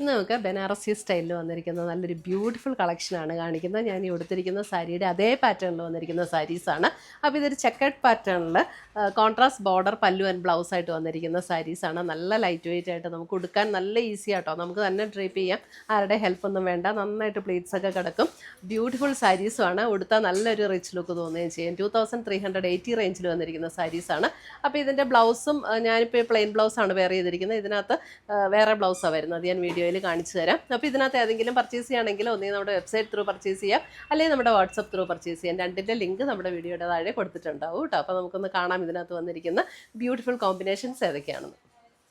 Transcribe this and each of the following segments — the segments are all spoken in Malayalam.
ഇന്ന് നമുക്ക് ബനാറസി സ്റ്റൈലിൽ വന്നിരിക്കുന്ന നല്ലൊരു ബ്യൂട്ടിഫുൾ കളക്ഷനാണ് കാണിക്കുന്നത്. ഞാൻ ഈ ഉടുത്തിരിക്കുന്ന സാരിയുടെ അതേ പാറ്റേണിൽ വന്നിരിക്കുന്ന സാരീസാണ്. അപ്പോൾ ഇതൊരു ചെക്കേർഡ് പാറ്റേണിൽ കോൺട്രാസ്റ്റ് ബോർഡർ പല്ലു ആൻഡ് ബ്ലൗസ് ആയിട്ട് വന്നിരിക്കുന്ന സാരീസാണ്. നല്ല ലൈറ്റ് വെയിറ്റ് ആയിട്ട് നമുക്ക് ഉടുക്കാൻ നല്ല ഈസി ആട്ടോ. നമുക്ക് തന്നെ ഡ്രൈപ്പ് ചെയ്യാം, ആരുടെ ഹെൽപ്പൊന്നും വേണ്ട. നന്നായിട്ട് പ്ലീറ്റ്സ് ഒക്കെ കിടക്കും. ബ്യൂട്ടിഫുൾ സാരീസുമാണ്. ഉടുത്താൽ നല്ലൊരു റിച്ച് ലുക്ക് തോന്നുകയും ചെയ്യും. 2380 റേഞ്ചിൽ വന്നിരിക്കുന്ന സാരീസാണ്. അപ്പോൾ ഇതിൻ്റെ ബ്ലൗസും ഞാനിപ്പോൾ പ്ലെയിൻ ബ്ലൗസാണ് വെയർ ചെയ്തിരിക്കുന്നത്. ഇതിനകത്ത് വേറെ ബ്ലൗസാണ് വരുന്നത്. ഞാൻ വീഡിയോയിൽ കാണിച്ചു തരാം. അപ്പോൾ ഇതിനകത്ത് ഏതെങ്കിലും പർച്ചേസ് ചെയ്യുകയാണെങ്കിൽ ഒന്നെങ്കിൽ നമ്മുടെ വെബ്സൈറ്റ് ത്രൂ പർച്ചേസ് ചെയ്യാം, അല്ലെങ്കിൽ നമ്മുടെ വാട്സപ്പ് ത്രൂ പർച്ചേസ് ചെയ്യാം. രണ്ടിൻ്റെ ലിങ്ക് നമ്മുടെ വീഡിയോയുടെ താഴെ കൊടുത്തിട്ടുണ്ടാവും കേട്ടോ. അപ്പോൾ നമുക്കൊന്ന് കാണാം ഇതിനകത്ത് വന്നിരിക്കുന്ന ബ്യൂട്ടിഫുൾ കോമ്പിനേഷൻസ് ഏതൊക്കെയാണെന്ന്.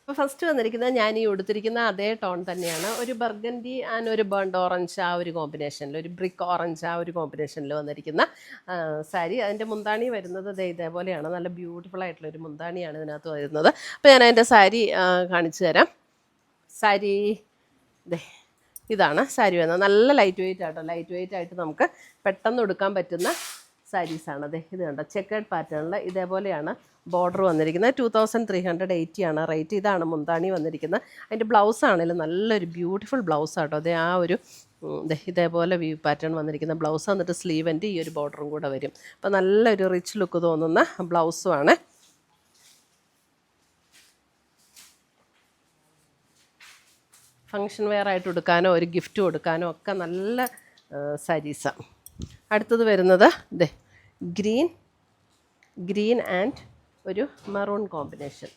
അപ്പോൾ ഫസ്റ്റ് വന്നിരിക്കുന്നത് ഞാൻ ഈ ഉടുത്തിരിക്കുന്ന അതേ ടോൺ തന്നെയാണ്. ഒരു ബർഗൻഡി ആൻഡ് ഒരു ബേൺഡ് ഓറഞ്ച് ആ ഒരു കോമ്പിനേഷനിൽ, ഒരു ബ്രിക്ക് ഓറഞ്ച് ആ ഒരു കോമ്പിനേഷനിൽ വന്നിരിക്കുന്ന സാരി. അതിൻ്റെ മുന്താണി വരുന്നത് ഇതേപോലെയാണ്. നല്ല ബ്യൂട്ടിഫുൾ ആയിട്ടുള്ളൊരു മുന്താണിയാണ് ഇതിനകത്ത് വരുന്നത്. അപ്പോൾ ഞാൻ അതിൻ്റെ സാരി കാണിച്ചു തരാം. സാരി ഇതാണ് സാരി വരുന്നത്. നല്ല ലൈറ്റ് വെയിറ്റ് ആട്ടോ. ലൈറ്റ് വെയിറ്റ് ആയിട്ട് നമുക്ക് പെട്ടെന്ന് എടുക്കാൻ പറ്റുന്ന സാരീസാണ്. ഇത് കണ്ടോ, ചെക്കേർഡ് പാറ്റേണിൽ ഇതേപോലെയാണ് ബോർഡർ വന്നിരിക്കുന്നത്. 2380 ആണ് റേറ്റ്. ഇതാണ് മുന്താണി വന്നിരിക്കുന്നത്. അതിൻ്റെ ബ്ലൗസ് ആണെങ്കിലും നല്ലൊരു ബ്യൂട്ടിഫുൾ ബ്ലൗസ് ആട്ടോ. ആ ഒരു ഇതേപോലെ വ്യൂ പാറ്റേൺ വന്നിരിക്കുന്ന ബ്ലൗസ്. എന്നിട്ട് സ്ലീവിൻ്റെ ഈ ഒരു ബോർഡറും കൂടെ വരും. അപ്പോൾ നല്ലൊരു റിച്ച് ലുക്ക് തോന്നുന്ന ബ്ലൗസുമാണ്. ഫങ്ഷൻ വെയർ ആയിട്ട് കൊടുക്കാനോ ഒരു ഗിഫ്റ്റ് കൊടുക്കാനോ ഒക്കെ നല്ല സാരീസാണ്. അടുത്തത് വരുന്നത് ഗ്രീൻ ആൻഡ് ഒരു മെറൂൺ കോമ്പിനേഷൻ.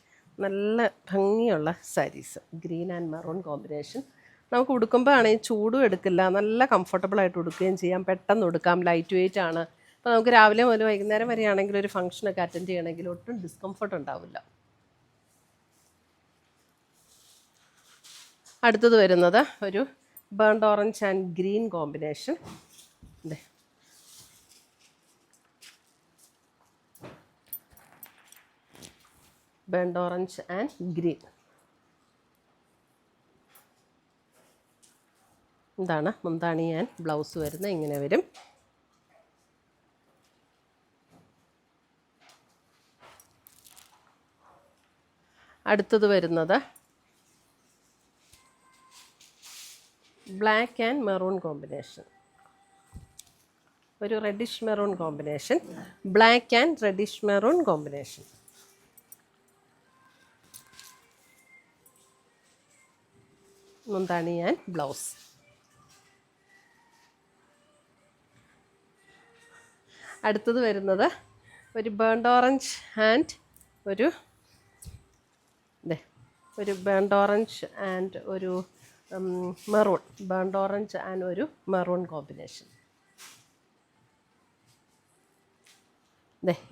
നല്ല ഭംഗിയുള്ള saris. Green and maroon combination. നമുക്ക് ഉടുക്കുമ്പോൾ ആണെങ്കിൽ ചൂടും എടുക്കില്ല, നല്ല കംഫർട്ടബിളായിട്ട് ഉടുക്കുകയും ചെയ്യാം. പെട്ടെന്ന് ഉടുക്കാം. ലൈറ്റ് വെയിറ്റ് ആണ്. അപ്പോൾ നമുക്ക് രാവിലെ മുതൽ വൈകുന്നേരം വരെ ആണെങ്കിൽ ഒരു ഫംഗ്ഷനൊക്കെ അറ്റൻഡ് ചെയ്യണമെങ്കിൽ ഒട്ടും ഡിസ്കംഫർട്ട് ഉണ്ടാവില്ല. അടുത്തത് വരുന്നത് ഒരു burned orange and green combination. Burned orange and green. ഇതാണ് മുന്താണി ആൻഡ് ബ്ലൗസ് വരുന്നത്. ഇങ്ങനെ വരും. അടുത്തത് വരുന്നത് ബ്ലാക്ക് ആൻഡ് മെറൂൺ കോമ്പിനേഷൻ. ഒരു reddish maroon combination. Black and reddish maroon combination. മുന്താണി ആൻഡ് ബ്ലൗസ്. അടുത്തത് വരുന്നത് ഒരു ബേൺഡ് ഓറഞ്ച് ആൻഡ് ഒരു ബേൺഡ് ഓറഞ്ച് ആൻഡ് ഒരു മെറൂൺ. ബേൺഡ് ഓറഞ്ച് ആൻഡ് ഒരു മെറൂൺ കോമ്പിനേഷൻ.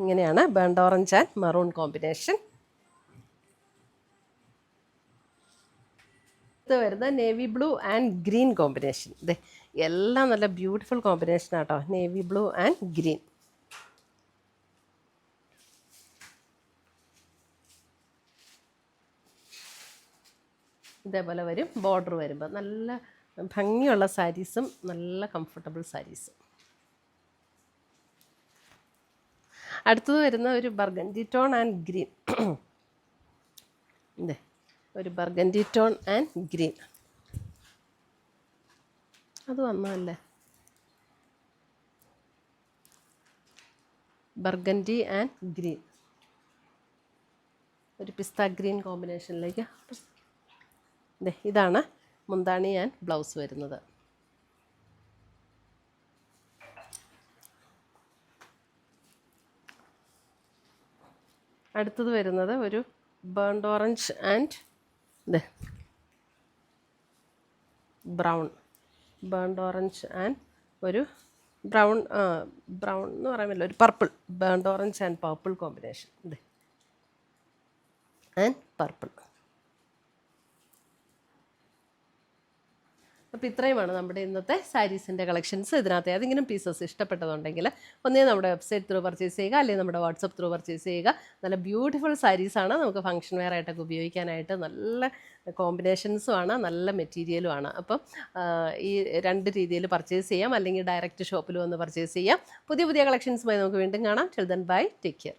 ഇങ്ങനെയാണ് burned orange and maroon combination. ഇത് വരുന്നത് navy blue and green combination. എല്ലാം നല്ല ബ്യൂട്ടിഫുൾ കോമ്പിനേഷനാട്ടോ. Navy blue and green. ഇതേപോലെ വരും. ബോർഡർ വരുമ്പോൾ നല്ല ഭംഗിയുള്ള സാരീസും നല്ല കംഫർട്ടബിൾ സാരീസും. അടുത്തത് വരുന്ന ഒരു ബർഗൻഡി ടോൺ ആൻഡ് ഗ്രീൻ. ഒരു ബർഗൻഡി ടോൺ ആൻഡ് ഗ്രീൻ. അത് വന്നതല്ലേ, ബർഗൻഡി ആൻഡ് ഗ്രീൻ. ഒരു പിസ്ത ഗ്രീൻ കോമ്പിനേഷനിലേക്ക്. ഇതാണ് മുന്താണി ആൻഡ് ബ്ലൗസ് വരുന്നത്. അടുത്തത് വരുന്നത് ഒരു burned orange and brown. Burned orange and ഒരു ബ്രൗൺ എന്ന് പറയാൻ ഒരു purple. Burned orange and purple combination. And purple. അപ്പോൾ ഇത്രയുമാണ് നമ്മുടെ ഇന്നത്തെ സാരീസിൻ്റെ കളക്ഷൻസ്. ഇതിനകത്ത് ഏതെങ്കിലും പീസസ് ഇഷ്ടപ്പെട്ടതുണ്ടെങ്കിൽ ഒന്നേ നമ്മുടെ വെബ്സൈറ്റ് ത്രൂ പർച്ചേസ് ചെയ്യുക, അല്ലെങ്കിൽ നമ്മുടെ വാട്സപ്പ് ത്രൂ പർച്ചേസ് ചെയ്യുക. നല്ല ബ്യൂട്ടിഫുൾ സാരീസാണ്. നമുക്ക് ഫംഗ്ഷൻ വെയർ ആയിട്ടൊക്കെ ഉപയോഗിക്കാനായിട്ട് നല്ല കോമ്പിനേഷൻസുമാണ്, നല്ല മെറ്റീരിയലുമാണ്. അപ്പം ഈ രണ്ട് രീതിയിൽ പർച്ചേസ് ചെയ്യാം, അല്ലെങ്കിൽ ഡയറക്റ്റ് ഷോപ്പിൽ വന്ന് പർച്ചേസ് ചെയ്യാം. പുതിയ കളക്ഷൻസുമായി നമുക്ക് വീണ്ടും കാണാം. Till then bye, take care.